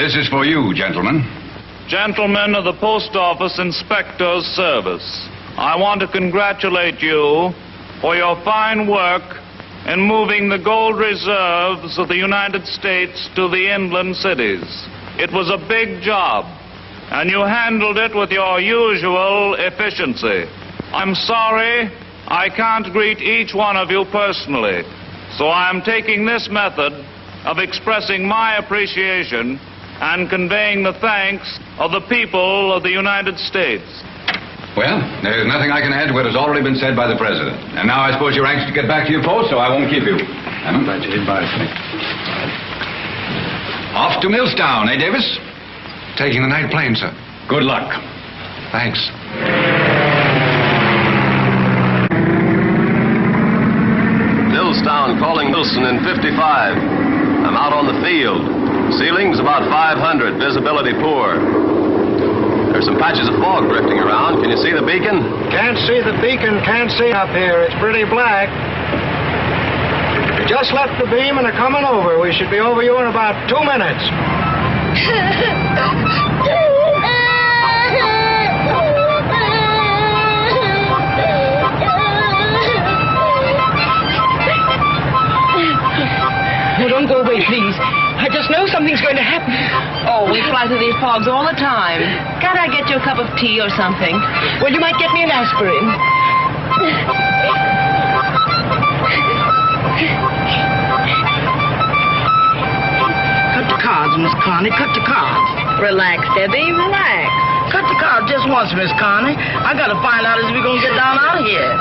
This is for you, gentlemen. Gentlemen of the Post Office Inspector's Service, I want to congratulate you for your fine work in moving the gold reserves of the United States to the inland cities. It was a big job, and you handled it with your usual efficiency. I'm sorry I can't greet each one of you personally, so I'm taking this method of expressing my appreciation and conveying the thanks of the people of the United States. Well, there's nothing I can add to what has already been said by the President. And now I suppose you're anxious to get back to your post, so I won't keep you. I'm glad you advised me. Off to Millstown, eh, Davis? Taking the night plane, sir. Good luck. Thanks. Millstown calling Wilson in 55. I'm out on the field. Ceiling's about 500, visibility poor. There's some patches of fog drifting around. Can you see the beacon? Can't see the beacon, can't see up here. It's pretty black. We just left the beam and are coming over. We should be over you in about 2 minutes. Oh, don't go away, please. I just know something's going to happen. Oh, we fly through these fogs all the time. Can't I get you a cup of tea or something? Well, you might get me an aspirin. Cut the cards, Miss Connie. Cut the cards. Relax, Debbie, relax. Cut the cards just once, Miss Connie. I gotta find out if we're gonna get down out of here.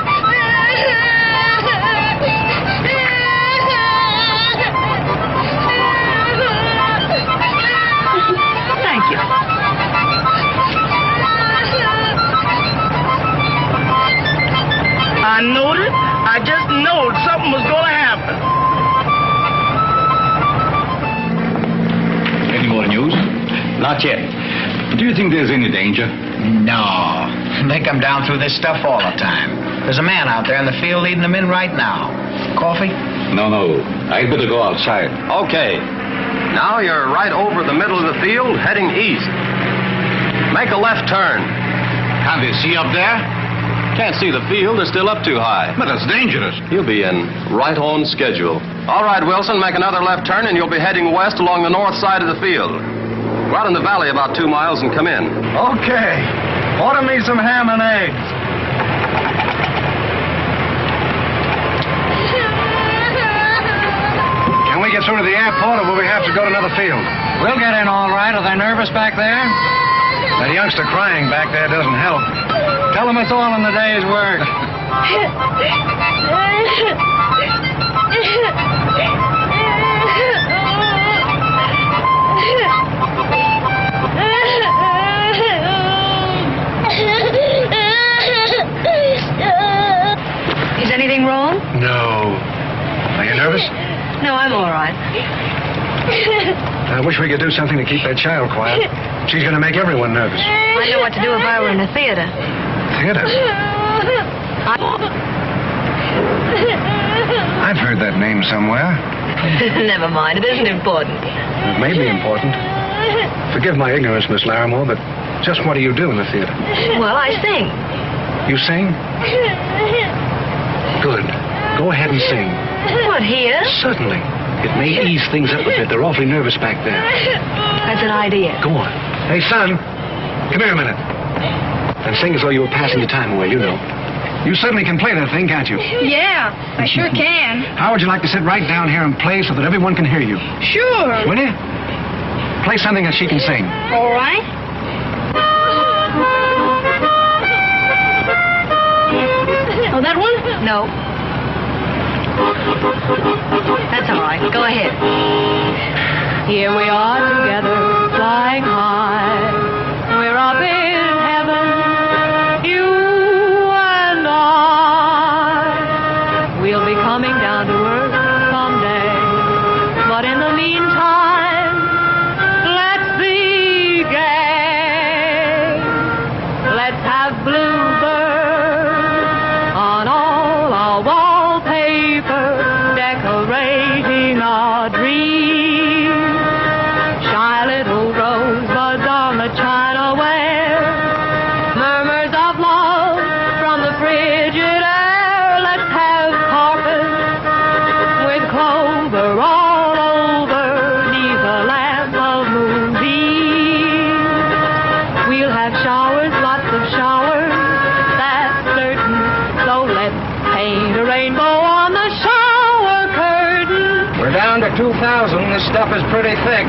Thank you. I knowed it. I just knowed something was gonna happen. Any more news? Not yet. Do you think there's any danger? No. They come down through this stuff all the time. There's a man out there in the field leading them in right now. Coffee? No. I'd better go outside. Okay. Now you're right over the middle of the field, heading east. Make a left turn. Can't they see up there? Can't see the field, they're still up too high. But that's dangerous. You'll be in right on schedule. All right, Wilson, make another left turn and you'll be heading west along the north side of the field. Go out in the valley about 2 miles and come in. Okay. Order me some ham and eggs. Can we get through to the airport, or will we have to go to another field? We'll get in all right. Are they nervous back there? That youngster crying back there doesn't help. Tell them it's all in the day's work. Is anything wrong? No. Are you nervous? No, I'm all right. I wish we could do something to keep that child quiet. She's going to make everyone nervous. I know what to do if I were in a theater. Theater? I've heard that name somewhere. Never mind, it isn't important. It may be important. Forgive my ignorance, Miss Larimore, but just what do you do in the theater? Well, I sing. You sing? Good. Go ahead and sing. What, here? Certainly. It may ease things up a bit. They're awfully nervous back there. That's an idea. Go on. Hey, son, come here a minute. And sing as though you were passing your time away, you know. You certainly can play that thing, can't you? Yeah, I sure can. How would you like to sit right down here and play so that everyone can hear you? Sure. Will you? Play something that she can sing. All right. Oh, that one? No. That's all right. Go ahead. Here we are together, flying high. We're up in heaven, you and I. We'll be coming down to earth someday. But in the meantime, let's be gay. Let's have bluebirds on all our wallpaper, decorating our dreams. Shy little down to 2,000. This stuff is pretty thick.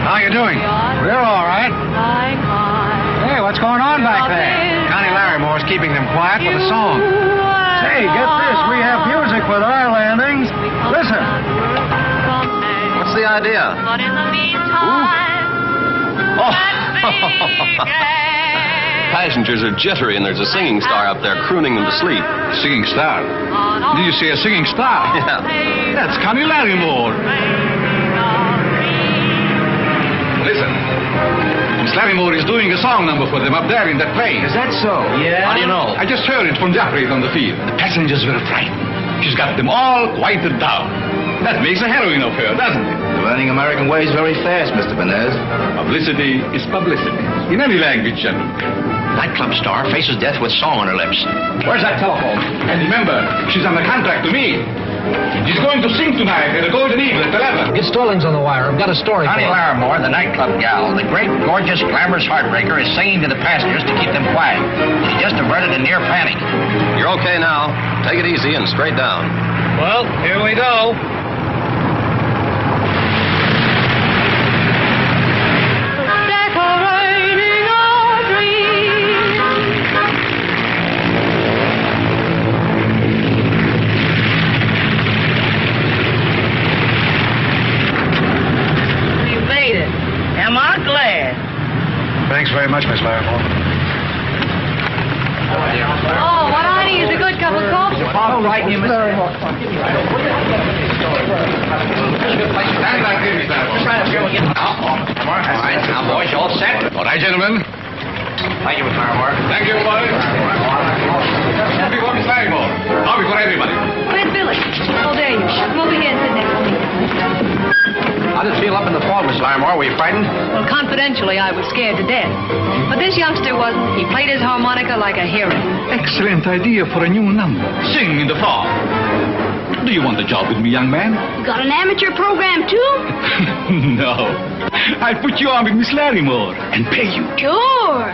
How you doing? We're all right. Hey, what's going on back there? Connie Larrymore's keeping them quiet with a song. Hey, get this. We have music with our landings. Listen. What's the idea? But in the meantime, let's be gay. Passengers are jittery, and there's a singing star up there crooning them to sleep. Singing star? Did you see a singing star? Yeah. That's Connie Larrymore. Listen. Miss Larrymore is doing a song number for them up there in that plane. Is that so? Yeah? How do you know? I just heard it from the operator on the field. The passengers were frightened. She's got them all quieted down. That makes a heroine of her, doesn't it? Learning American ways very fast, Mr. Benez. Publicity is publicity. In any language, gentlemen. Nightclub star faces death with song on her lips. Where's that telephone? And remember, she's under contract to me. She's going to sing tonight at the Golden Eagle at 11. Get Sterling's on the wire. I've got a story for Connie you. Larrymore, the nightclub gal, the great, gorgeous, glamorous heartbreaker, is singing to the passengers to keep them quiet. She just averted a near panic. You're okay now. Take it easy and straight down. Well, here we go. Decorating our dreams. You made it. Am I glad? Thanks very much, Miss Larrymore. Oh, what I need is a good cup of coffee. All right, you Stand back here, Miss Larrymore. All right, now, boys, you all set? All right, gentlemen. Thank you, Miss Larrymore. Thank you, boys. Coffee for Miss Larrymore. Coffee for everybody. Where's Billy? Oh, there you are. Come over here and sit next to me. How did it feel up in the fog, Miss Larrymore? Were you frightened? Well, confidentially, I was scared to death. But this youngster wasn't. He played his harmonica like a hero. Excellent idea for a new number. Sing in the fog. Do you want a job with me, young man? You got an amateur program, too? No. I'll put you on with Miss Larrymore and pay you. Sure.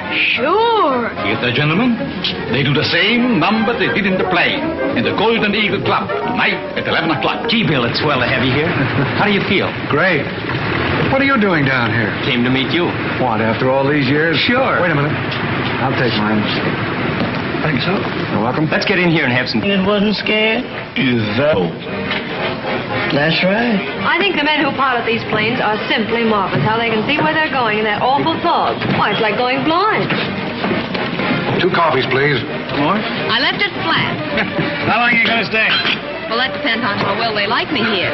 Here's the gentlemen. They do the same number they did in the play. In the Golden Eagle Club, tonight at 11 o'clock. Gee, Bill, it's swell to have you here. How do you feel? Great. What are you doing down here? Came to meet you. What, after all these years? Sure. Wait a minute. I'll take mine. Thanks, so. You're welcome. Let's get in here and have some... It wasn't scared? Is that... That's right. I think the men who pilot these planes are simply marvelous. How they can see where they're going in that awful fog. Why, it's like going blind. 2 coffees, please. More? I left it flat. How long are you going to stay? Well, that depends on how well they like me here.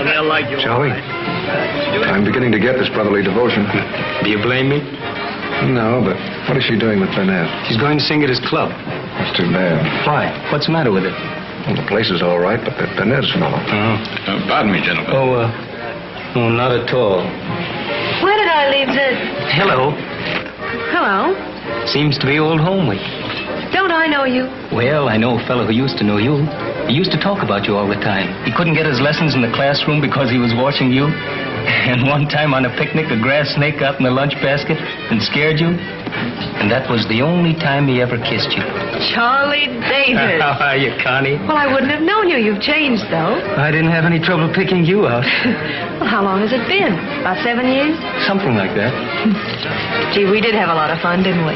They'll like you. Shall we? I'm beginning to get this brotherly devotion. Do you blame me? No, but what is she doing with Benez? She's going to sing at his club. That's too bad. Why? What's the matter with it? Well, the place is all right, but that Benez fellow. Pardon me, gentlemen. Oh, not at all. Where did I leave this? Hello. Hello? Seems to be old home week. Don't I know you? Well, I know a fellow who used to know you. He used to talk about you all the time. He couldn't get his lessons in the classroom because he was watching you. And one time on a picnic, a grass snake got in the lunch basket and scared you. And that was the only time he ever kissed you. Charlie Davis. How are you, Connie? Well, I wouldn't have known you. You've changed, though. I didn't have any trouble picking you out. Well, how long has it been? About 7 years? Something like that. Gee, we did have a lot of fun, didn't we?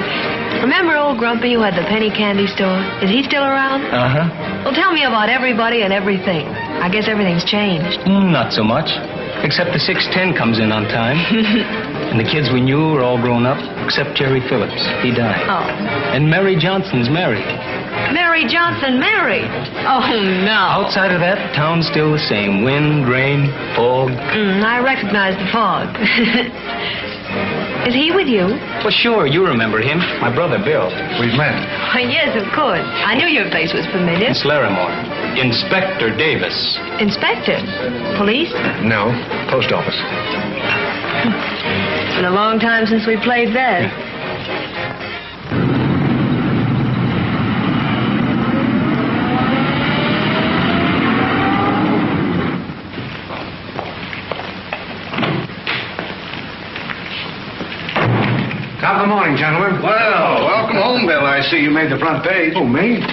Remember old Grumpy who had the penny candy store? Is he still around? Uh-huh. Well, tell me about everybody and everything. I guess everything's changed. Not so much. Except the 610 comes in on time. And the kids we knew are all grown up, except Jerry Phillips. He died. Oh. And Mary Johnson's married. Mary Johnson married? Oh, no. Outside of that, town's still the same. Wind, rain, fog. I recognize the fog. Is he with you? Well, sure, you remember him. My brother, Bill. We've met. Why, yes, of course. I knew your face was familiar. Miss Larrymore. Inspector Davis. Inspector? Police? No, post office. It's been a long time since we played that. Top of the morning, gentlemen. Well, welcome home, Bill. I see you made the front page. Oh, me?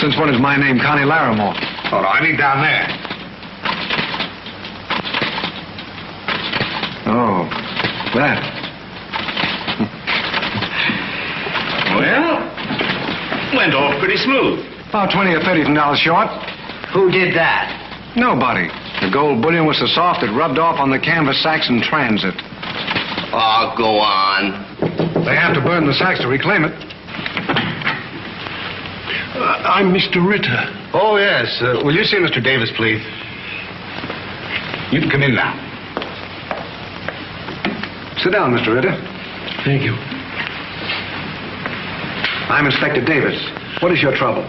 Since when is my name Connie Larimore? Oh, no, I mean down there. Oh, that. Well, went off pretty smooth. About $20 or $30 short. Who did that? Nobody. The gold bullion was so soft it rubbed off on the canvas sacks in transit. Oh, go on. They have to burn the sacks to reclaim it. I'm Mr. Ritter. Oh, yes. Will you see Mr. Davis, please? You can come in now. Sit down, Mr. Ritter. Thank you. I'm Inspector Davis. What is your trouble?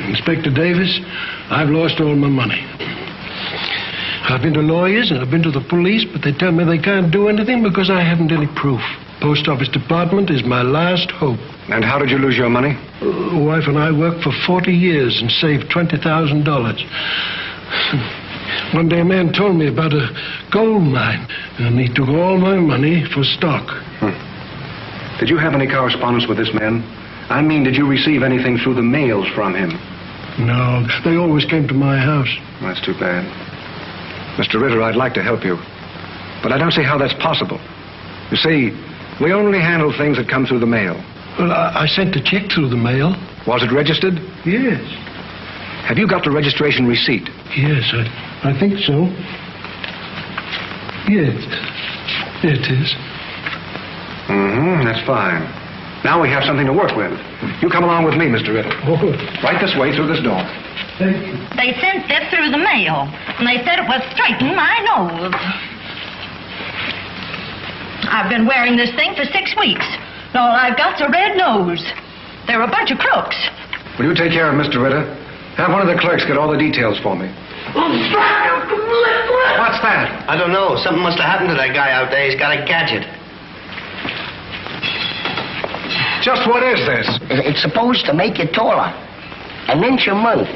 Inspector Davis, I've lost all my money. I've been to lawyers and I've been to the police, but they tell me they can't do anything because I haven't any proof. Post Office Department is my last hope. And how did you lose your money? Wife and I worked for 40 years and saved $20,000. One day a man told me about a gold mine, and he took all my money for stock. Did you have any correspondence with this man? I mean, did you receive anything through the mails from him? No, they always came to my house. That's too bad. Mr. Ritter, I'd like to help you, but I don't see how that's possible. You see, we only handle things that come through the mail. Well, I sent a check through the mail. Was it registered? Yes. Have you got the registration receipt? Yes, I think so. Yes. There it is. That's fine. Now we have something to work with. You come along with me, Mr. Ritter. Oh, Right this way, through this door. thank you. They sent this through the mail, and they said it was straightening my nose. I've been wearing this thing for 6 weeks. And all I've got's a red nose. They're a bunch of crooks. Will you take care of Mr. Ritter? Have one of the clerks get all the details for me. What's that? I don't know. Something must have happened to that guy out there. He's got a gadget. Just what is this? It's supposed to make you taller. An inch a month.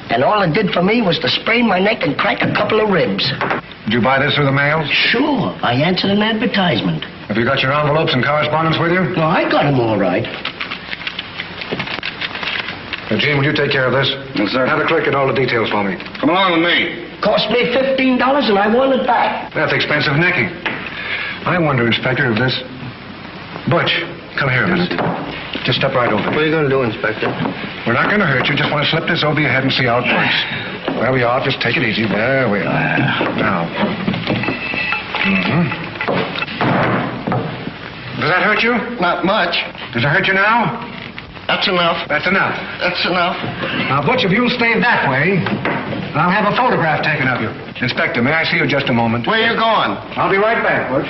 And all it did for me was to sprain my neck and crack a couple of ribs. Did you buy this through the mail? Sure, I answered an advertisement. Have you got your envelopes and correspondence with you? No, I got 'em all right. Gene, will you take care of this? Yes, sir. Have the clerk get all the details for me. Come along with me. Cost me $15 and I want it back. That's expensive necking. I wonder, Inspector, if this... Butch, come here a minute. Just step right over What here. are you going to do, Inspector? We're not going to hurt you. Just want to slip this over your head and see how it works. There we are. Just take it easy. There we are. Now. Does that hurt you? Not much. Does it hurt you now? That's enough. That's enough. That's enough. Now, Butch, if you'll stay that way, I'll have a photograph taken of you. Inspector, may I see you just a moment? Where you going? I'll be right back, Butch.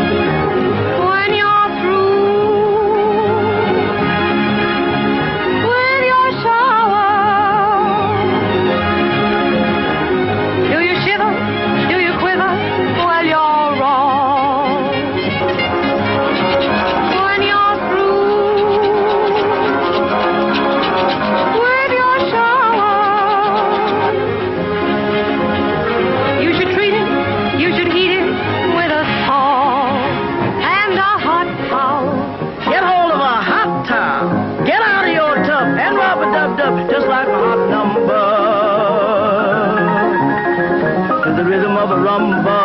When you're through with your shower, do you shiver? Do you quiver? Well, you're wrong. When you're through with your shower, you should treat it, you should heat it with a thaw and a hot towel. Get hold of a hot towel. Get out of your tub and rub-a-dub-dub just like a hot number. To the rhythm of a rumba.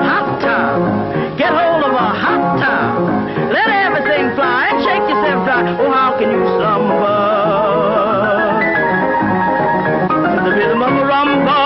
Hot towel. Get hold of a hot towel. Let everything fly and shake yourself dry. Oh, how can you slumber? To the rhythm of a rumba.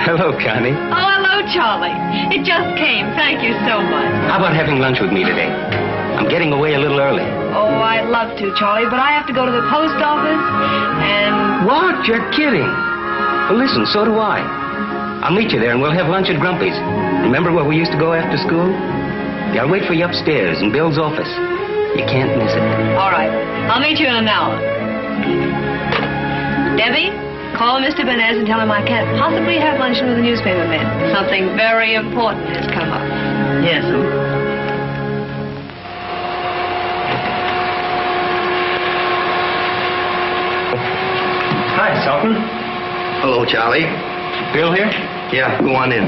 Hello, Connie. Oh, hello, Charlie. It just came. Thank you so much. How about having lunch with me today? I'm getting away a little early. Oh, I'd love to, Charlie, but I have to go to the post office and... What? You're kidding. Well, listen, so do I. I'll meet you there and we'll have lunch at Grumpy's. Remember where we used to go after school? Yeah, I'll wait for you upstairs in Bill's office. You can't miss it. All right. I'll meet you in an hour. Debbie, call Mr. Benez and tell him I can't possibly have luncheon with the newspaper men. Something very important has come up. Yes, Hi, Sultan. Hello, Charlie. Bill here? Yeah, go on in.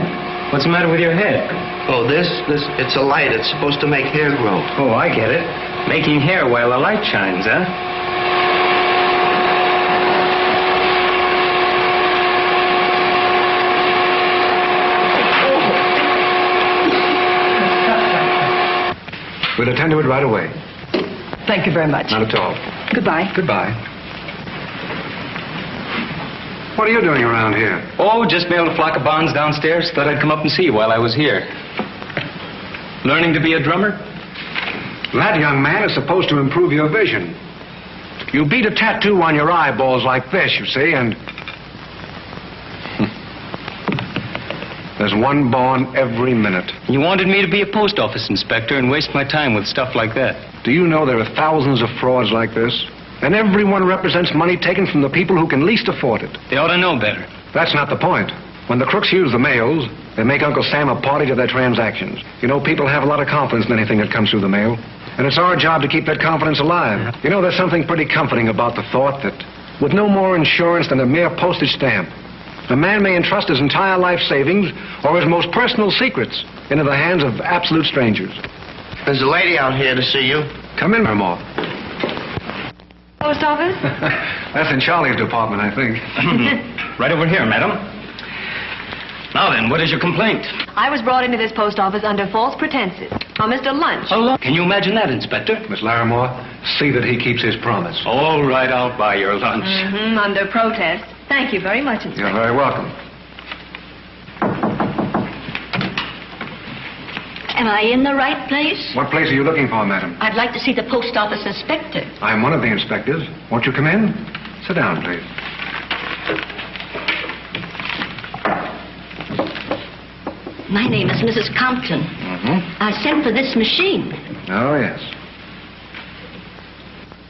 What's the matter with your head? Oh, it's a light. It's supposed to make hair grow. Oh, I get it. Making hair while the light shines, huh? We'll attend to it right away. Thank you very much. Not at all. Goodbye. Goodbye. What are you doing around here? Oh, just mailed a flock of bonds downstairs. Thought I'd come up and see you while I was here. Learning to be a drummer? That, young man, is supposed to improve your vision. You beat a tattoo on your eyeballs like this, you see, and... There's one born every minute. You wanted me to be a post office inspector and waste my time with stuff like that. Do you know there are thousands of frauds like this? And every one represents money taken from the people who can least afford it. They ought to know better. That's not the point. When the crooks use the mails, they make Uncle Sam a party to their transactions. You know, people have a lot of confidence in anything that comes through the mail. And it's our job to keep that confidence alive. You know, there's something pretty comforting about the thought that with no more insurance than a mere postage stamp, a man may entrust his entire life savings or his most personal secrets into the hands of absolute strangers. There's a lady out here to see you. Come in, Mermore. Post office? That's in Charlie's department, I think. Right over here, madam. Now then, what is your complaint? I was brought into this post office under false pretenses. Mr. Lunch. Hello? Can you imagine that, Inspector? Miss Larimore, see that he keeps his promise. All right, I'll buy your lunch. Under protest. Thank you very much, Inspector. You're very welcome. Am I in the right place? What place are you looking for, madam? I'd like to see the post office inspector. I'm one of the inspectors. Won't you come in? Sit down, please. My name is Mrs. Compton. I sent for this machine. Oh, yes.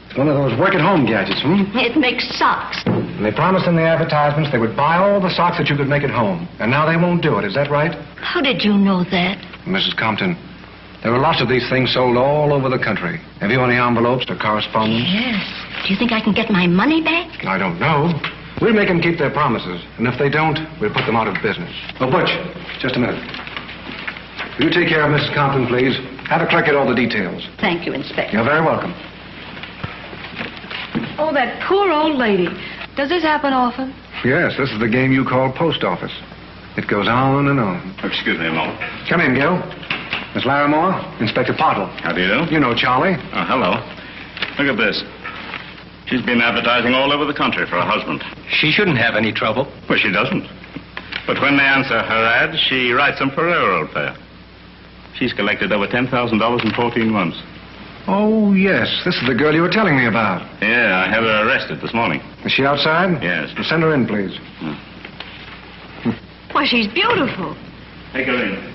It's one of those work-at-home gadgets, It makes socks. And they promised in the advertisements they would buy all the socks that you could make at home. And now they won't do it. Is that right? How did you know that? Mrs. Compton, there are lots of these things sold all over the country. Have you any envelopes or correspondence? Yes. Do you think I can get my money back? I don't know. We'll make them keep their promises. And if they don't, we'll put them out of business. Oh, Butch, just a minute. You take care of Mrs. Compton, please. Have a clerk get all the details. Thank you, Inspector. You're very welcome. Oh, that poor old lady. Does this happen often? Yes, this is the game you call post office. It goes on and on. Excuse me a moment. Come in, Gil. Miss Larimore, Inspector Pottle. How do you do? You know Charlie. Oh, hello. Look at this. She's been advertising all over the country for a husband. She shouldn't have any trouble. Well, she doesn't. But when they answer her ad, she writes them for railroad fare. She's collected over $10,000 in 14 months. Oh, yes. This is the girl you were telling me about. Yeah, I had her arrested this morning. Is she outside? Yes. Well, send her in, please. Why, she's beautiful. Take her in.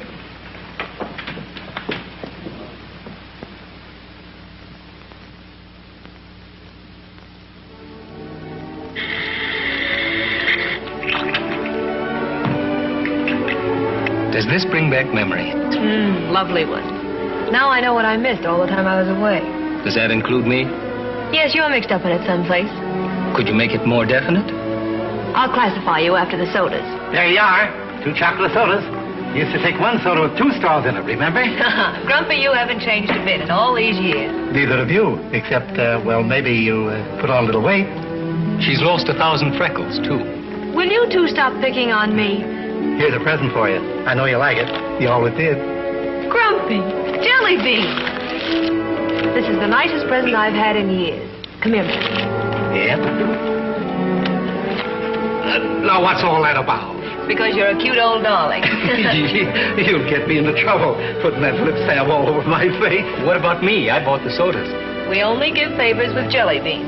Does this bring back memory? Lovely one. Now I know what I missed all the time I was away. Does that include me? Yes, you're mixed up in it someplace. Could you make it more definite? I'll classify you after the sodas. There you are. 2 chocolate sodas. Used to take 1 soda with 2 straws in it, remember? Grumpy, you haven't changed a bit in all these years. Neither have you, except, well, maybe you put on a little weight. She's lost 1,000 freckles, too. Will you two stop picking on me? Here's a present for you. I know you like it. You always did. Grumpy, jelly bean. This is the nicest present I've had in years. Come here, man. Yep. Now, what's all that about? Because you're a cute old darling. You'll get me into trouble putting that lip salve all over my face. What about me? I bought the sodas. We only give favors with jelly beans.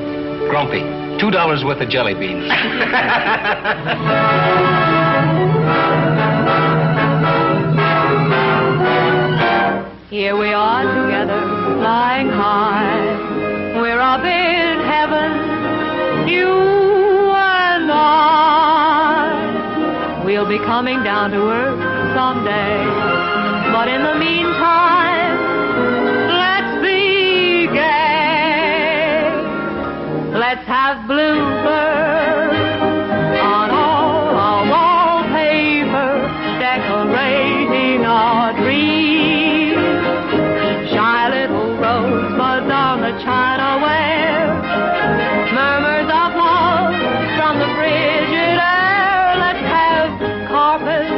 Grumpy, $2 worth of jelly beans. Here we are together, flying high. We're up in heaven, you and I. We'll be coming down to earth someday. But in the meantime, let's be gay. Let's have bluebirds on all our wallpaper, decorating our dreams. Shy little rosebuds on the chinaware, murmurs of love from the frigid air. Let's have carpet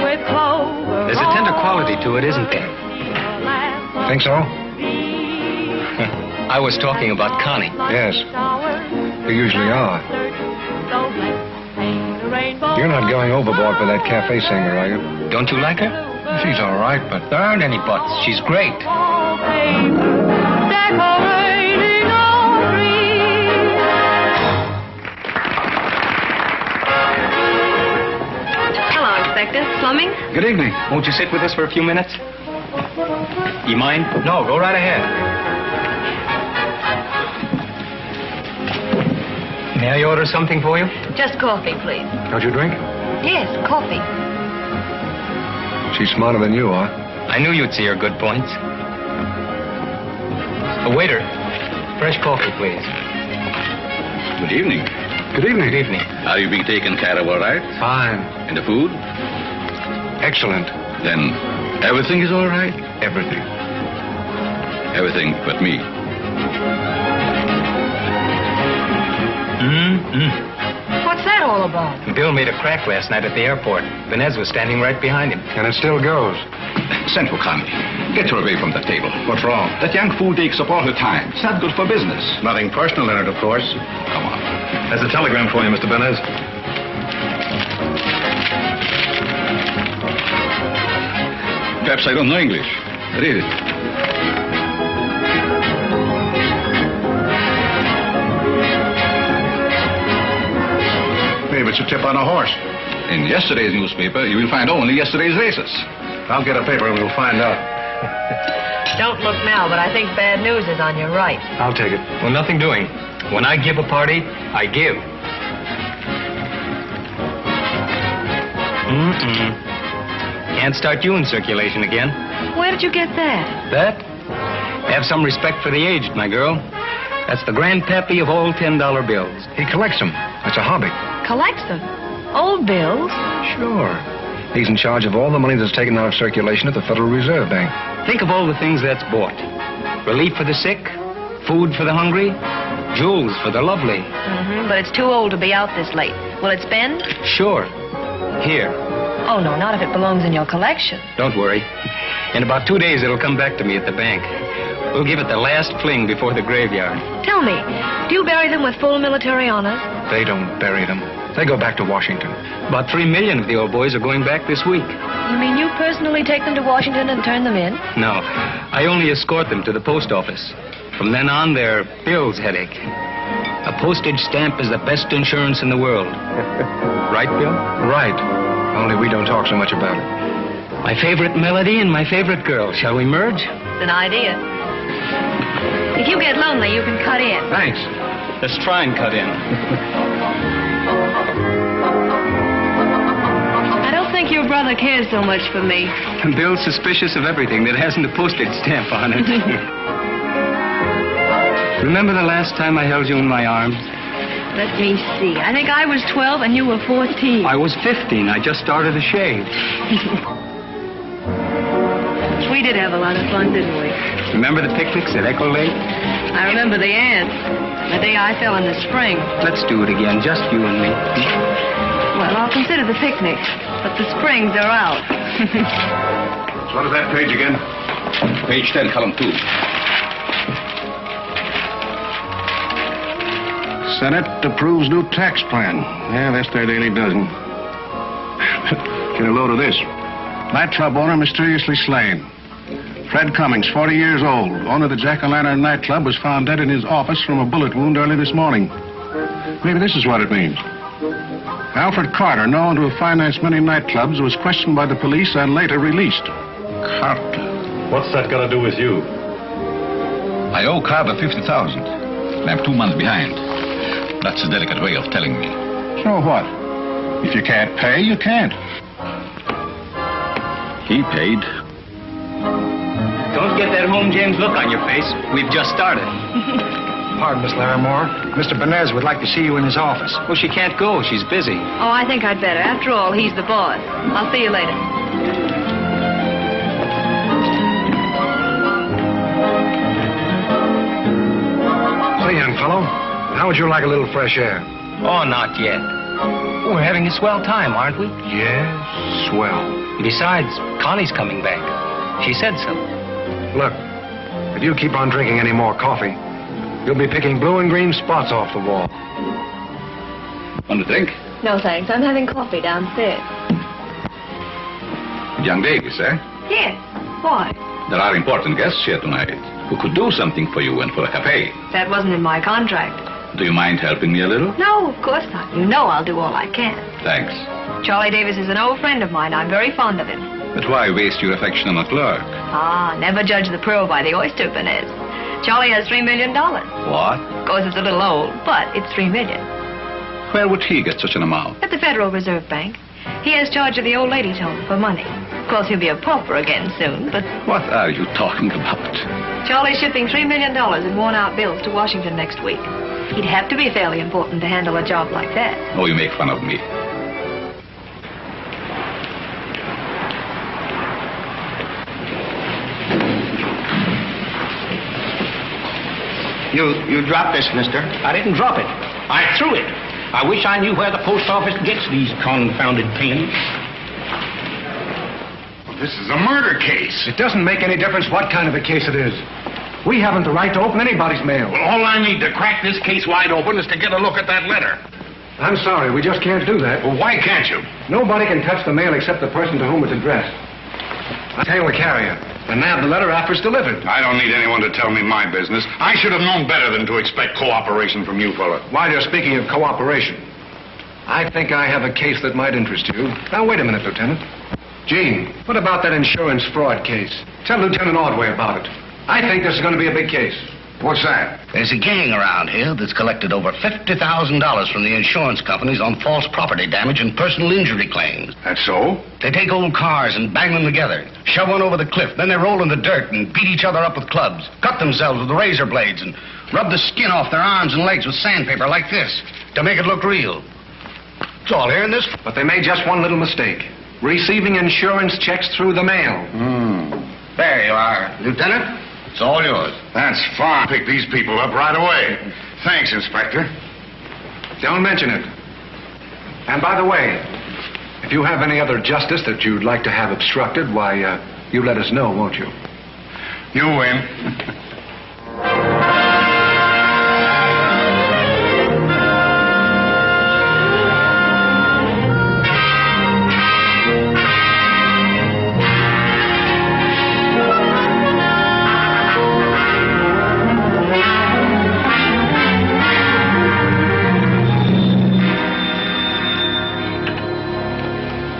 with clover. There's a tender quality to it, isn't there? Think so? I was talking about Connie. Yes. You usually are. You're not going overboard for that cafe singer, are you? Don't you like her? She's all right, but There aren't any buts. She's great. Decorating our dreams. Hello, Inspector. Slumming? Good evening. Won't you sit with us for a few minutes? You mind? No, go right ahead. May I order something for you? Just coffee, please. don't you drink? Yes, coffee. She's smarter than you are. I knew you'd see her good points. Waiter, fresh coffee, please. Good evening. Good evening. Good evening. Are you being taken care of all right? Fine. And the food? Excellent. Then everything is all right? Everything. Everything but me. What's that all about? Bill made a crack last night at the airport. Vanez was standing right behind him. And it still goes. Send for Connie. Get her away from that table. What's wrong? That young fool takes up all her time. It's not good for business. Nothing personal in it, of course. Come on. There's a telegram for you, Mr. Benez. Perhaps I don't know English. Read it. Maybe it's a tip on a horse. In yesterday's newspaper, you will find only yesterday's races. I'll get a paper and we'll find out. Don't look now, but I think bad news is on your right. I'll take it. Well, nothing doing. When I give a party, I give. Can't start you in circulation again. Where did you get that? That? Have some respect for the aged, my girl. That's the grandpappy of all $10 bills. He collects them. It's a hobby. Collects them. Old bills? Sure. He's in charge of all the money that's taken out of circulation at the Federal Reserve Bank. Think of all the things that's bought. Relief for the sick, food for the hungry, jewels for the lovely. But it's too old to be out this late. Will it spend? Sure. Here. Oh, no, not if it belongs in your collection. Don't worry. In about 2 days, it'll come back to me at the bank. We'll give it the last fling before the graveyard. Tell me, do you bury them with full military honors? They don't bury them. They go back to Washington. About 3 million of the old boys are going back this week. You mean you personally take them to Washington and turn them in? No, I only escort them to the post office. From then on, they're Bill's headache. A postage stamp is the best insurance in the world. Right, Bill? Right. Only we don't talk so much about it. My favorite melody and my favorite girl. Shall we merge? It's an idea. If you get lonely, you can cut in. Thanks. Let's try and cut in. I don't think your brother cares so much for me. Bill's suspicious of everything that hasn't a postage stamp on it. Remember the last time I held you in my arms? Let me see. I think I was 12 and you were 14. I was 15. I just started to shave. We did have a lot of fun, didn't we? Remember the picnics at Echo Lake? I remember the ant. The day I fell in the spring. Let's do it again, just you and me. Well, I'll consider the picnic, but the springs are out. So what is that page again? Page 10, column 2. Senate approves new tax plan. Yeah, that's their daily dozen. Get a load of this. Nightclub owner mysteriously slain. Fred Cummings, 40 years old, owner of the Jack-o'-lantern nightclub, was found dead in his office from a bullet wound early this morning. Maybe this is what it means. Alfred Carter, known to have financed many nightclubs, was questioned by the police and later released. Carter. What's that got to do with you? I owe Carter $50,000. I'm 2 months behind. That's a delicate way of telling me. So what? If you can't pay, you can't. He paid. Don't get that home James look on your face. We've just started. Pardon, Miss Larimore. Mr. Benez would like to see you in his office. Well, she can't go. She's busy. Oh, I think I'd better. After all, he's the boss. I'll see you later. Say, young fellow, how would you like a little fresh air? Oh, not yet. We're having a swell time, aren't we? Yes, swell. Besides, Connie's coming back. She said so. Look, if you keep on drinking any more coffee, you'll be picking blue and green spots off the wall. Want to drink? No, thanks. I'm having coffee downstairs. Young Davis, eh? Yes. Why? There are important guests here tonight who could do something for you and for a cafe. That wasn't in my contract. Do you mind helping me a little? No, of course not. You know I'll do all I can. Thanks. Charlie Davis is an old friend of mine. I'm very fond of him. But why waste your affection on a clerk? Ah, never judge the pearl by the oyster, Benez. Charlie has $3 million. What? Of course, it's a little old, but it's $3 million. Where would he get such an amount? At the Federal Reserve Bank. He has charge of the old ladies' home for money. Of course, he'll be a pauper again soon, but... What are you talking about? Charlie's shipping $3 million in worn-out bills to Washington next week. He'd have to be fairly important to handle a job like that. Oh, you make fun of me. You dropped this, mister. I didn't drop it. I threw it. I wish I knew where the post office gets these confounded pins. This is a murder case. It doesn't make any difference what kind of a case it is. We haven't the right to open anybody's mail. Well, all I need to crack this case wide open is to get a look at that letter. I'm sorry, we just can't do that. Well, why can't you? Nobody can touch the mail except the person to whom it's addressed. I'll tail the carrier and nab the letter after it's delivered. I don't need anyone to tell me my business. I should have known better than to expect cooperation from you, fella. While you're speaking of cooperation, I think I have a case that might interest you. Now, wait a minute, Lieutenant. Gene, what about that insurance fraud case? Tell Lieutenant Ordway about it. I think this is going to be a big case. What's that? There's a gang around here that's collected over $50,000 from the insurance companies on false property damage and personal injury claims. That's so? They take old cars and bang them together, shove one over the cliff, then they roll in the dirt and beat each other up with clubs, cut themselves with razor blades, and rub the skin off their arms and legs with sandpaper like this to make it look real. It's all here in this. But they made just one little mistake. Receiving insurance checks through the mail. There you are, Lieutenant. It's all yours. That's fine. Pick these people up right away. Thanks, Inspector. Don't mention it. And by the way, if you have any other justice that you'd like to have obstructed, why, you let us know, won't you? You win.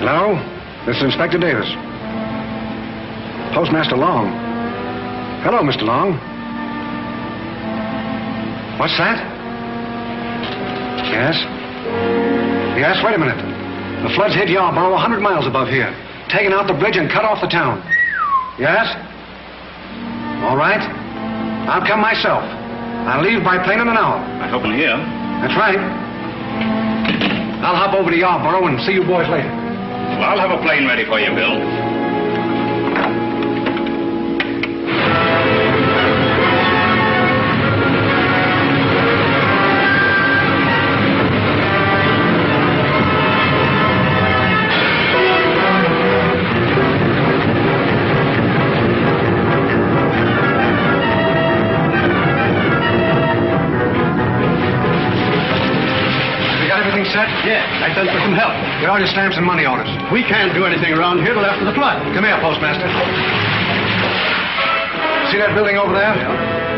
Hello? This is Inspector Davis. Postmaster Long. Hello, Mr. Long. What's that? Yes? Yes, wait a minute. The floods hit Yarborough 100 miles above here, taken out the bridge and cut off the town. Yes? All right. I'll come myself. I'll leave by plane in an hour. I hope in here. That's right. I'll hop over to Yarborough and see you boys later. Well, I'll have a plane ready for you, Bill. Have you got everything everything set? Yeah, I sent for some help. Get all your stamps and money orders. We can't do anything around here till after the flood. Come here, Postmaster. See that building over there?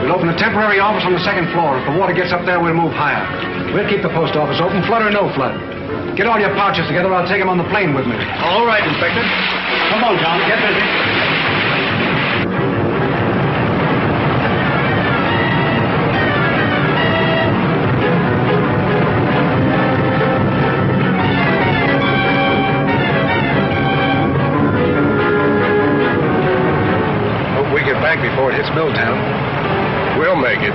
We'll open a temporary office on the second floor. If the water gets up there, we'll move higher. We'll keep the post office open, flood or no flood. Get all your pouches together. I'll take them on the plane with me. All right, Inspector. Come on, John. Get busy. Hope we get back before it hits Milltown. We'll make it.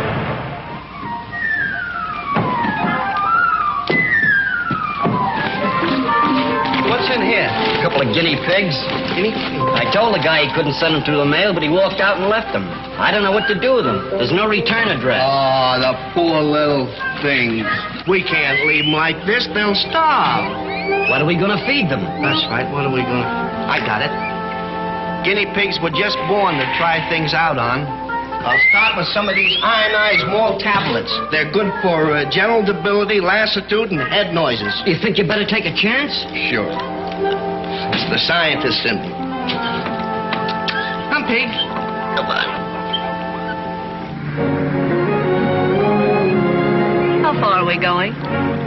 What's in here? A couple of guinea pigs. Guinea pigs? I told the guy he couldn't send them through the mail, but he walked out and left them. I don't know what to do with them. There's no return address. Oh, the poor little things. We can't leave them like this. They'll starve. What are we going to feed them? That's right. What are we going to... I got it. Guinea pigs were just born to try things out on. I'll start with some of these ionized malt tablets. They're good for general debility, lassitude, and head noises. You think you better take a chance? Sure. It's the scientist in me. Come, pigs. Come on. How far are we going?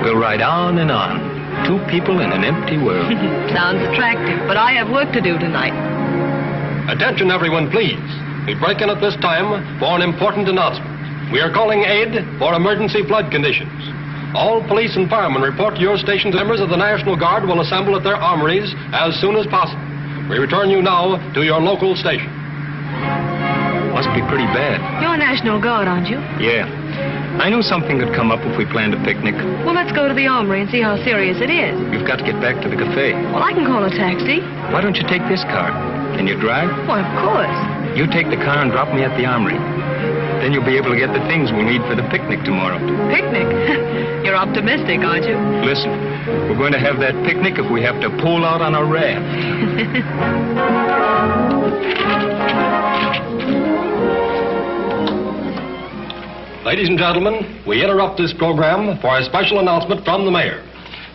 We'll ride on and on. Two people in an empty world. Sounds attractive, but I have work to do tonight. Attention, everyone, please. We break in at this time for an important announcement. We are calling aid for emergency flood conditions. All police and firemen report to your stations. Members of the National Guard will assemble at their armories as soon as possible. We return you now to your local station. Must be pretty bad. You're National Guard, aren't you? Yeah. I knew something would come up if we planned a picnic. Well, let's go to the armory and see how serious it is. We've got to get back to the cafe. Well, I can call a taxi. Why don't you take this car? Can you drive? Why, of course. You take the car and drop me at the armory. Then you'll be able to get the things we'll need for the picnic tomorrow. Picnic? You're optimistic, aren't you? Listen, we're going to have that picnic if we have to pull out on a raft. Ladies and gentlemen, we interrupt this program for a special announcement from the mayor.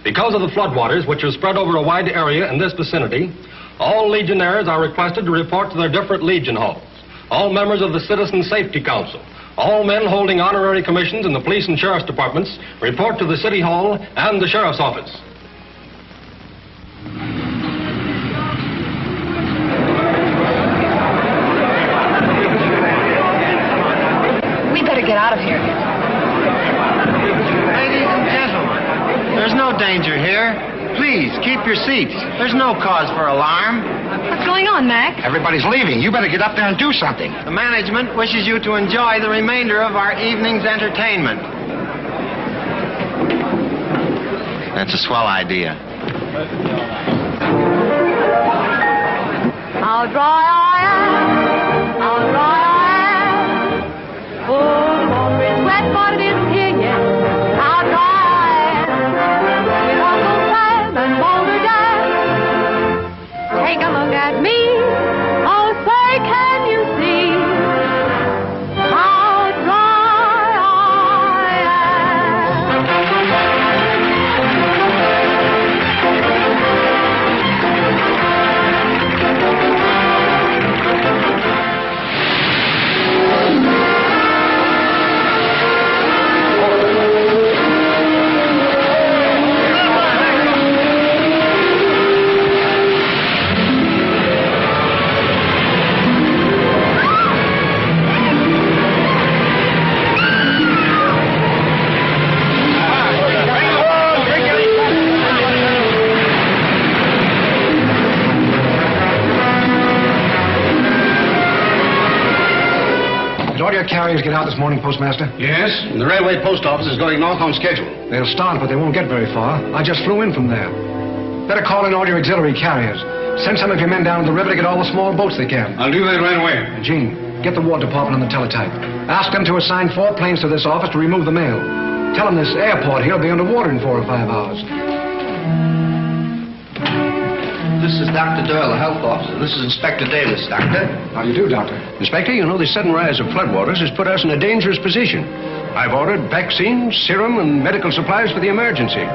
Because of the floodwaters, which are spread over a wide area in this vicinity, all Legionnaires are requested to report to their different Legion halls. All members of the Citizen Safety Council, all men holding honorary commissions in the police and sheriff's departments, report to the City Hall and the sheriff's office. We better get out of here. Ladies and gentlemen, there's no danger here. Please, keep your seats. There's no cause for alarm. What's going on, Mac? Everybody's leaving. You better get up there and do something. The management wishes you to enjoy the remainder of our evening's entertainment. That's a swell idea. How dry I am, how dry I am. Oh, Lord, it's wet, but it isn't here yet. How dry I am. With Uncle Sam and Boulder Dad. Take a look at me. Oh, say, can you see how dry I am? Did all your carriers get out this morning, Postmaster? Yes, and the railway post office is going north on schedule. They'll start, but they won't get very far. I just flew in from there. Better call in all your auxiliary carriers. Send some of your men down to the river to get all the small boats they can. I'll do that right away. And Gene, get the War Department on the teletype. Ask them to assign 4 planes to this office to remove the mail. Tell them this airport here will be underwater in 4 or 5 hours. This is Dr. Doyle, the health officer. This is Inspector Davis, Doctor. How do you do, Doctor? Inspector, you know the sudden rise of floodwaters has put us in a dangerous position. I've ordered vaccines, serum, and medical supplies for the emergency.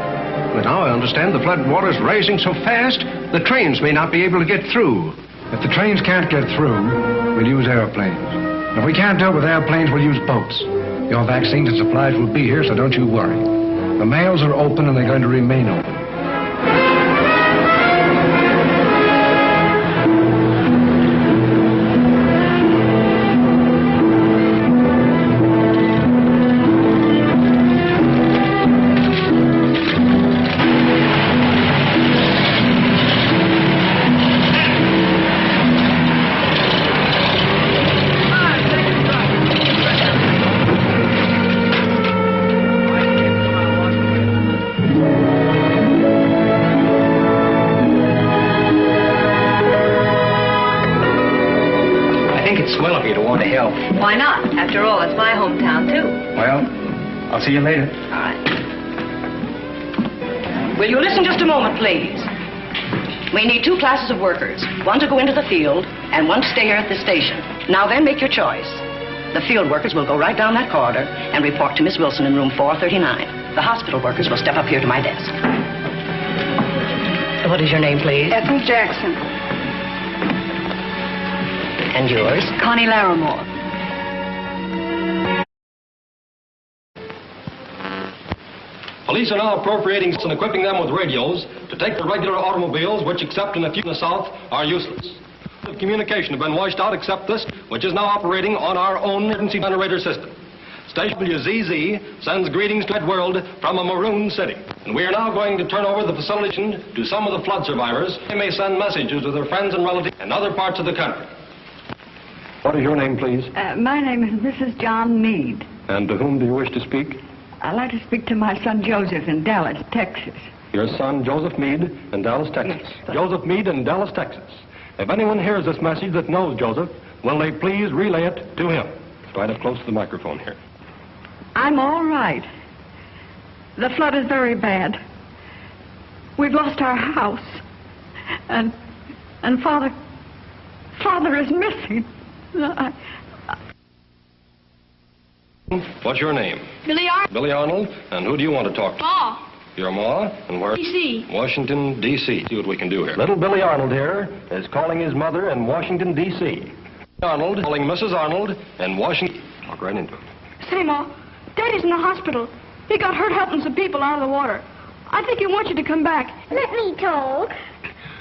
But now I understand the flood water's rising so fast, the trains may not be able to get through. If the trains can't get through, we'll use airplanes. If we can't do it with airplanes, we'll use boats. Your vaccines and supplies will be here, so don't you worry. The mails are open, and they're going to remain open. Why not? After all, it's my hometown, too. Well, I'll see you later. All right. Will you listen just a moment, please? We need 2 classes of workers. One to go into the field and one to stay here at the station. Now then, make your choice. The field workers will go right down that corridor and report to Miss Wilson in room 439. The hospital workers will step up here to my desk. What is your name, please? Ethel Jackson. And yours? Connie Larimore. Police are now appropriating and equipping them with radios to take the regular automobiles, which, except in a few in the south, are useless. The communication have been washed out except this, which is now operating on our own emergency generator system. Station WZZ sends greetings to the world from a maroon city. And we are now going to turn over the facility to some of the flood survivors. They may send messages to their friends and relatives in other parts of the country. What is your name, please? My name is Mrs. John Meade. And to whom do you wish to speak? I'd like to speak to my son Joseph in Dallas, Texas. Your son, Joseph Meade, in Dallas, Texas. Yes. Joseph Meade in Dallas, Texas. If anyone hears this message that knows Joseph, will they please relay it to him? Right up close to the microphone here. I'm all right. The flood is very bad. We've lost our house. And Father is missing. What's your name? Billy Arnold. Billy Arnold. And who do you want to talk to? Ma. Your ma? And where? D.C. Washington, D.C. See what we can do here. Little Billy Arnold here is calling his mother in Washington, D.C. Arnold calling Mrs. Arnold in Washington. Walk right into it. Say, Ma, Daddy's in the hospital. He got hurt helping some people out of the water. I think he wants you to come back. Let me talk.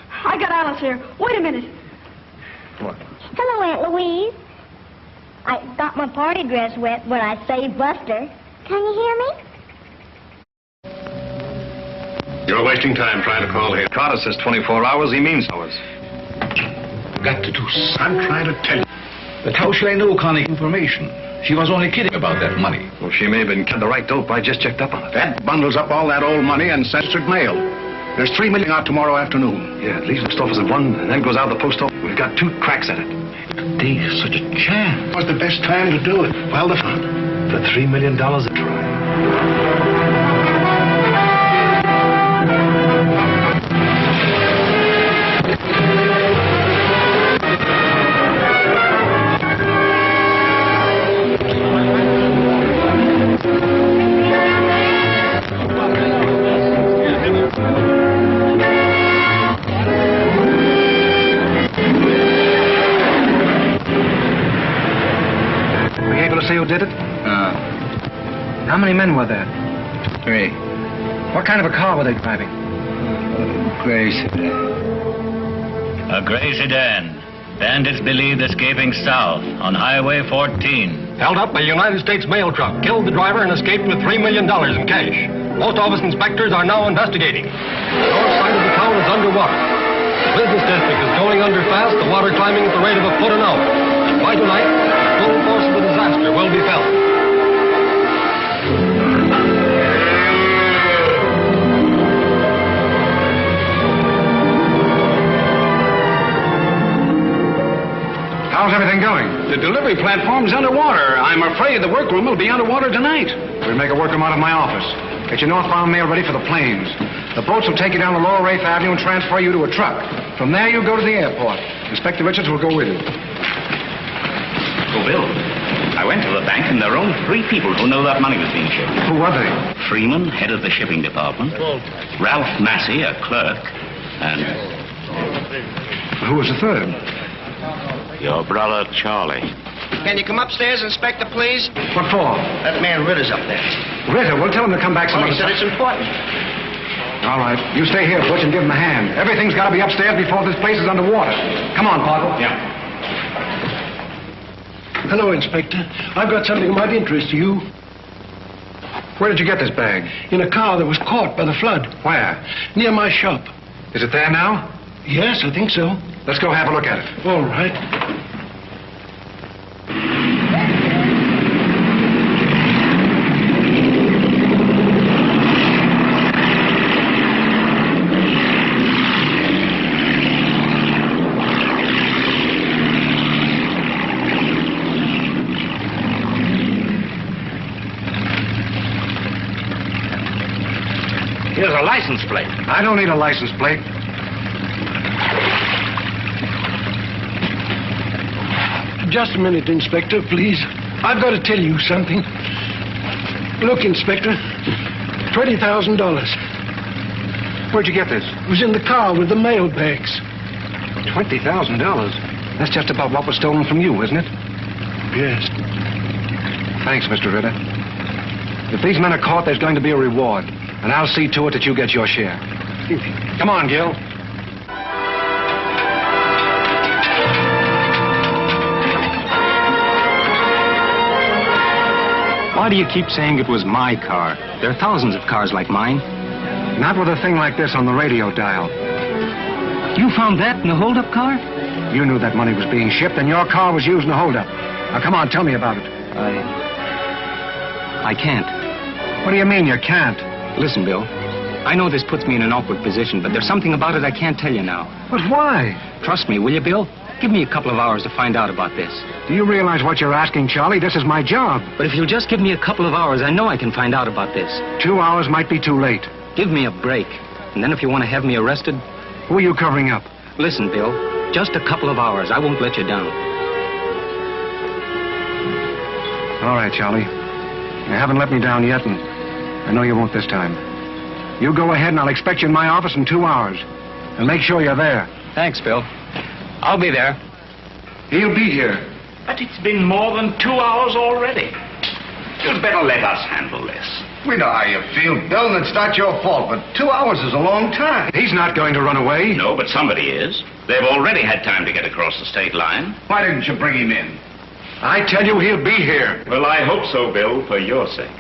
I got Alice here. Wait a minute. What? Hello, Aunt Louise. I got my party dress wet when I saved Buster. Can you hear me? You're wasting time trying to call here. Carter says 24 hours, he means hours. Got to do something. I'm trying to tell you. But how shall I know Connie information? She was only kidding about that money. Well, she may have been the right dope. I just checked up on it. That bundles up all that old money and sends it mail. There's $3 million out tomorrow afternoon. Yeah, it leaves the post office at 1 and then goes out the post office. We've got 2 cracks at it. Today's such a chance. What's the best time to do it? Well, the $3 million a try. See who did it? How many men were there? 3. What kind of a car were they driving? Gray sedan. A gray sedan. Bandits believed escaping south on Highway 14. Held up a United States mail truck, killed the driver, and escaped with $3 million in cash. Post office inspectors are now investigating. The north side of the town is underwater. The business district is going under fast, the water climbing at the rate of a foot an hour. And by tonight, the full force of the disaster will be felt. How's everything going? The delivery platform's underwater. I'm afraid the workroom will be underwater tonight. We'll make a workroom out of my office. Get your northbound mail ready for the planes. The boats will take you down to Lower Wraith Avenue and transfer you to a truck. From there, you'll go to the airport. Inspector Richards will go with you. Oh, Bill, I I went to the bank, and there are only 3 people who know that money was being shipped. Who were they? Freeman, head of the shipping department. Ralph Massey, a clerk. And Who was the third? your brother, Charlie. Can you come upstairs, Inspector, please? What for? That man Ritter's up there. Ritter, well, tell him to come back some Well, he other said it's important. All right. You stay here, Butch, and give him a hand. Everything's got to be upstairs before this place is underwater. Come on, Parker. Yeah. Hello, Inspector. I've got something that might interest you. Where did you get this bag? In a car that was caught by the flood. Where? Near my shop. Is it there now? Yes, I think so. Let's go have a look at it. All right. Here's a license plate. I don't need a license plate. Just a minute, Inspector, please. I've got to tell you something. Look, Inspector. $20,000. Where'd you get this? It was in the car with the mail bags. $20,000? That's just about what was stolen from you, isn't it? Yes. Thanks, Mr. Ritter. If these men are caught, there's going to be a reward. And I'll see to it that you get your share. Come on, Gil. Why do you keep saying it was my car? There are thousands of cars like mine. Not with a thing like this on the radio dial. You found that in the holdup car? You knew that money was being shipped, and your car was used in the holdup. Now, come on, tell me about it. I can't. What do you mean you can't? Listen, Bill. I know this puts me in an awkward position, but there's something about it I can't tell you now. But why? Trust me, will you, Bill? Give me a couple of hours to find out about this. Do you realize what you're asking, Charlie? This is my job. But if you'll just give me a couple of hours, I know I can find out about this. 2 hours might be too late. Give me a break. And then if you want to have me arrested... Who are you covering up? Listen, Bill. Just a couple of hours. I won't let you down. All right, Charlie. You haven't let me down yet, and I know you won't this time. You go ahead, and I'll expect you in my office in 2 hours. And make sure you're there. Thanks, Bill. I'll be there. He'll be here. But it's been more than 2 hours already. You'd better let us handle this. We know how you feel, Bill, and it's not your fault, but 2 hours is a long time. He's not going to run away. No, but somebody is. They've already had time to get across the state line. Why didn't you bring him in? I tell you, he'll be here. Well, I hope so, Bill, for your sake.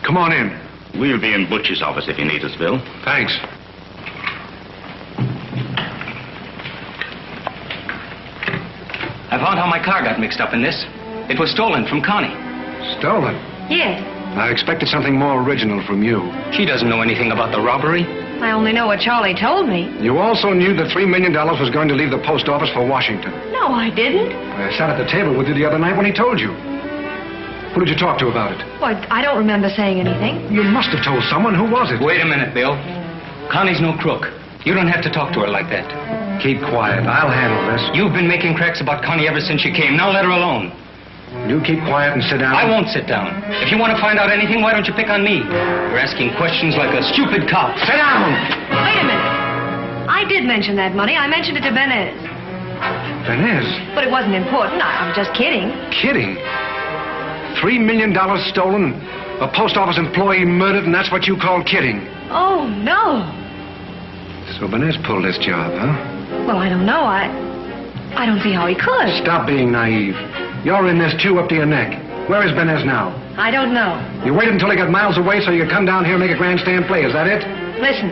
Come on in. We'll be in Butch's office if you need us, Bill. Thanks. I found how my car got mixed up in this. It was stolen from Connie. Stolen? Yes. I expected something more original from you. She doesn't know anything about the robbery. I only know what Charlie told me. You also knew that $3 million was going to leave the post office for Washington. No, I didn't. I sat at the table with you the other night when he told you. Who did you talk to about it? Well, I don't remember saying anything. You must have told someone. Who was it? Wait a minute, Bill. Connie's no crook. You don't have to talk to her like that. Keep quiet. I'll handle this. You've been making cracks about Connie ever since she came. Now let her alone. You keep quiet and sit down. I won't sit down. If you want to find out anything, why don't you pick on me? You're asking questions like a stupid cop. Sit down! Wait a minute. I did mention that money. I mentioned it to Benez. Benez? But it wasn't important. I'm just kidding. Kidding? $3 million stolen, a post office employee murdered, and that's what you call kidding? Oh, no. So Benez pulled this job, huh? Well, I don't know. I don't see how he could. Stop being naive. You're in this too, up to your neck. Where is Benez now? I don't know. You waited until he got miles away so you could come down here and make a grandstand play. Is that it? Listen,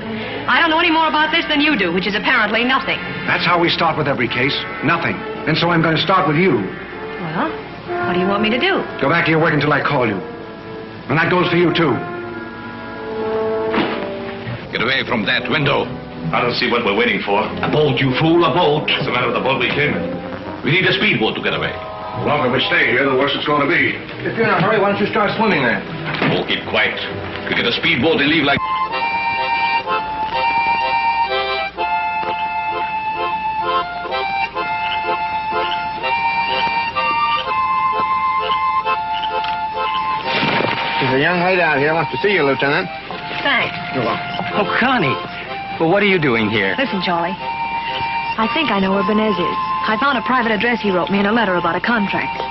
I don't know any more about this than you do, which is apparently nothing. That's how we start with every case. Nothing. And so I'm going to start with you. Well, what do you want me to do? Go back to your work until I call you. And that goes for you, too. Get away from that window. I don't see what we're waiting for. A boat, you fool, a boat. What's the matter with the boat we came in? We need a speedboat to get away. The longer we stay here, the worse it's going to be. If you're in a hurry, why don't you start swimming then? Oh, keep quiet. We get a speedboat and leave like... young lady out here wants to see you, Lieutenant. Thanks. You're welcome. Oh, Connie. Well, what are you doing here? Listen, Charlie. I think I know where Benez is. I found a private address he wrote me in a letter about a contract.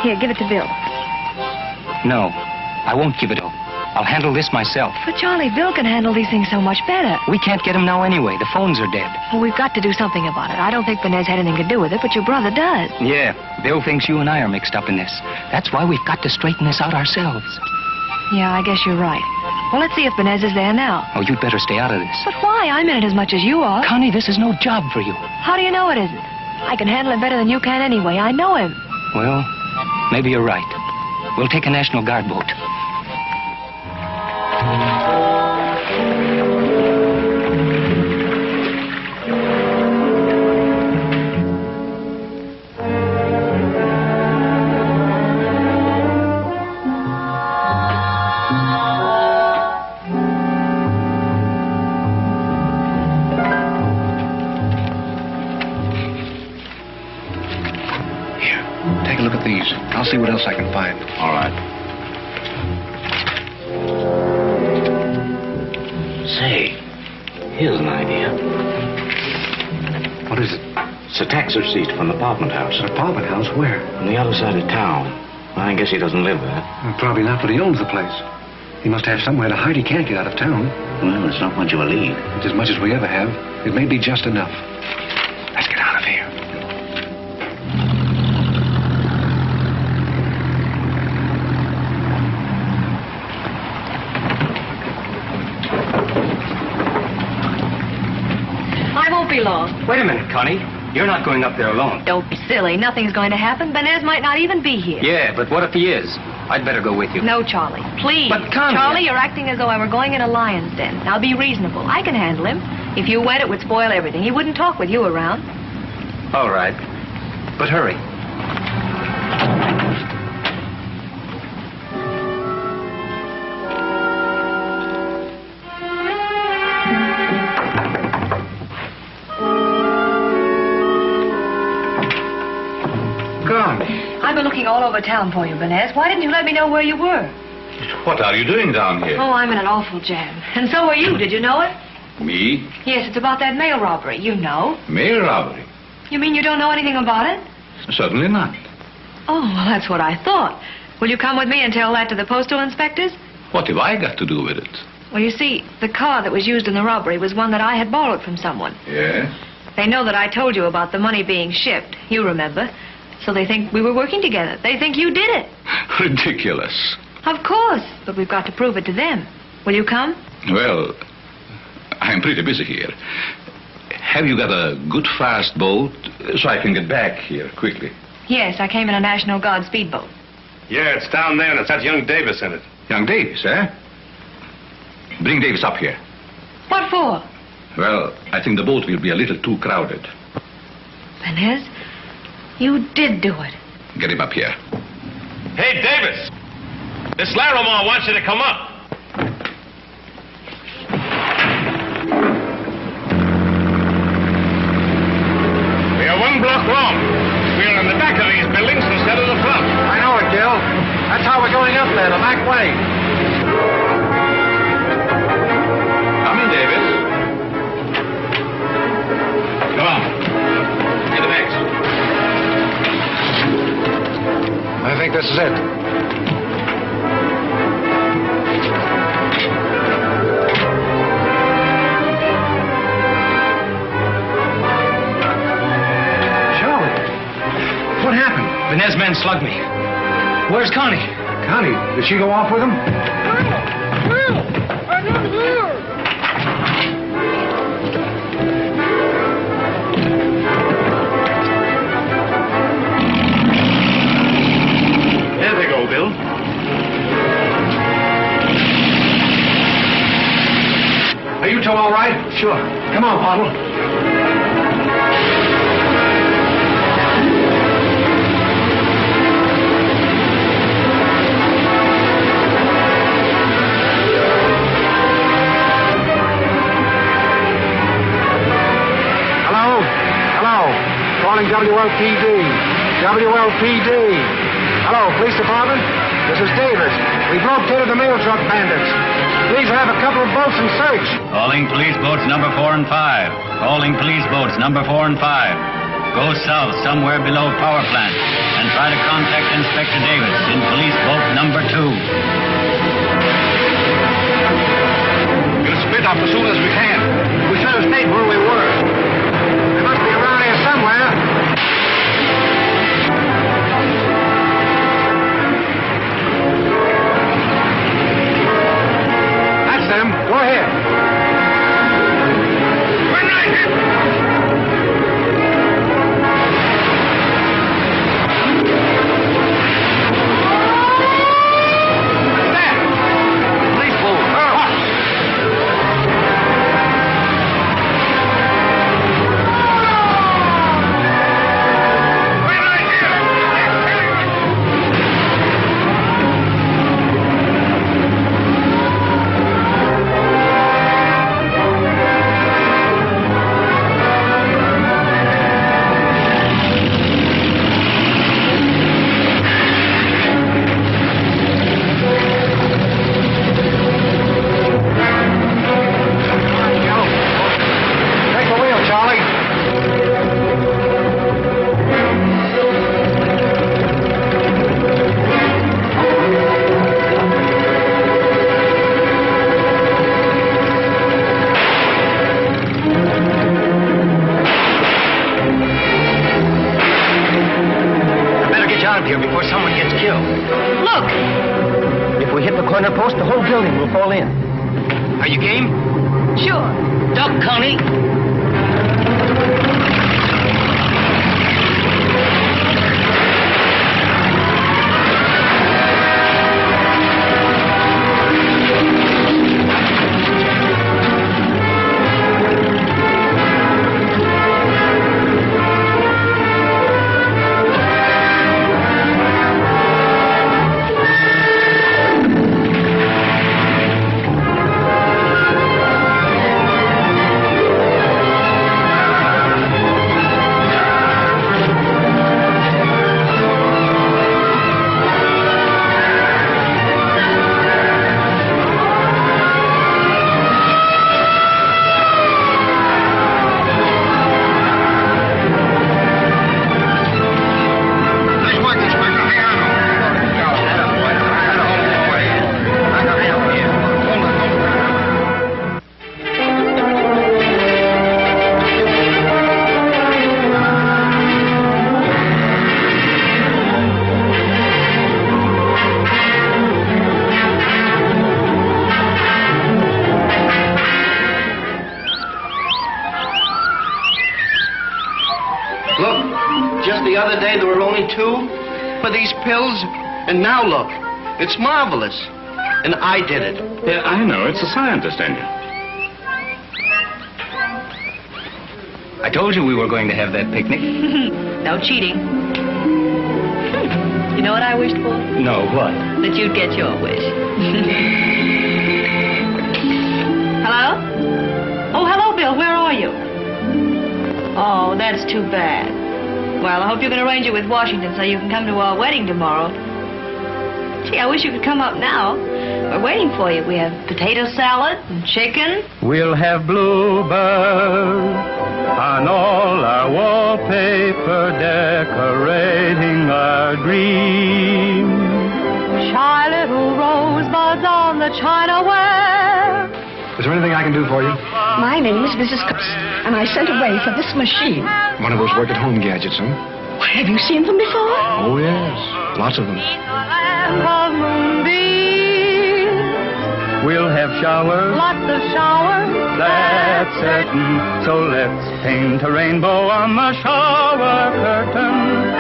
Here, give it to Bill. No, I won't give it up. I'll handle this myself. But, Charlie, Bill can handle these things so much better. We can't get him now anyway. The phones are dead. Well, we've got to do something about it. I don't think Benez had anything to do with it, but your brother does. Yeah, Bill thinks you and I are mixed up in this. That's why we've got to straighten this out ourselves. Yeah, I guess you're right. Well, let's see if Benez is there now. Oh, you'd better stay out of this. But why? I'm in it as much as you are. Connie, this is no job for you. How do you know it isn't? I can handle him better than you can anyway. I know him. Well, maybe you're right. We'll take a National Guard boat. Take a look at these. I'll see what else I can find. All right. Say, here's an idea. What is it? It's a tax receipt from the apartment house. An apartment house? Where? On the other side of town. I guess he doesn't live there. Well, probably not, but he owns the place. He must have somewhere to hide. He can't get out of town. Well, it's not much of a lead. It's as much as we ever have. It may be just enough. Let's get out of here. I won't be long. Wait a minute, Connie. You're not going up there alone. Don't be silly. Nothing's going to happen. Benez might not even be here. Yeah, but what if he is? I'd better go with you. No, Charlie. Please. But, Connie... Charlie, you're acting as though I were going in a lion's den. Now, be reasonable. I can handle him. If you went, it would spoil everything. He wouldn't talk with you around. All right. But hurry. I've been looking all over town for you, Benez. Why didn't you let me know where you were? What are you doing down here? Oh, I'm in an awful jam. And so are you. Did you know it? Me? Yes, it's about that mail robbery. You know. Mail robbery? You mean you don't know anything about it? Certainly not. Oh, well, that's what I thought. Will you come with me and tell that to the postal inspectors? What have I got to do with it? Well, you see, the car that was used in the robbery was one that I had borrowed from someone. Yes? They know that I told you about the money being shipped. You remember. So they think we were working together. They think you did it. Ridiculous. Of course, but we've got to prove it to them. Will you come? Well, I'm pretty busy here. Have you got a good fast boat so I can get back here quickly? Yes, I came in a National Guard speedboat. Yeah, it's down there, and it's got young Davis in it. Young Davis, eh? Bring Davis up here. What for? Well, I think the boat will be a little too crowded. Benez, you did do it. Get him up here. Hey, Davis! This Larimore wants you to come up. We are one block wrong. We are in the back of these buildings instead of the front. I know it, Gil. That's how we're going up there, the back way. Come in, Davis. Come on. In the next. I think this is it. What happened? Benez men slugged me. Where's Connie? Connie, did she go off with him? I'm not here. There they go, Bill. Are you two all right? Sure. Come on, Pottle. Calling WLPD. WLPD. Hello, police department? This is Davis. We've located the mail truck bandits. Please have a couple of boats and search. Calling police boats number 4 and 5. Calling police boats number 4 and 5. Go south somewhere below power plant and try to contact Inspector Davis in police boat number 2. We'll split up as soon as we can. We should have stayed where we were. They must be around here somewhere. That's them. Go ahead. We're right here. The other day there were only 2 for these pills, and now look, it's marvelous. And I did it. Yeah, I know. It's a scientist in you. I told you we were going to have that picnic. No cheating. You know what I wished for? No, what? That you'd get your wish. Hello? Oh, hello, Bill. Where are you? Oh, that's too bad. Well, I hope you can arrange it with Washington so you can come to our wedding tomorrow. Gee, I wish you could come up now. We're waiting for you. We have potato salad and chicken. We'll have bluebirds on all our wallpaper, decorating our dreams. Shy little rosebuds on the chinaware. Is there anything I can do for you? My name is Mrs. Cups, and I sent away for this machine. One of those work-at-home gadgets, huh? Well, have you seen them before? Oh, yes. Lots of them. We'll have showers. Lots of showers. That's certain. So let's paint a rainbow on the shower curtain.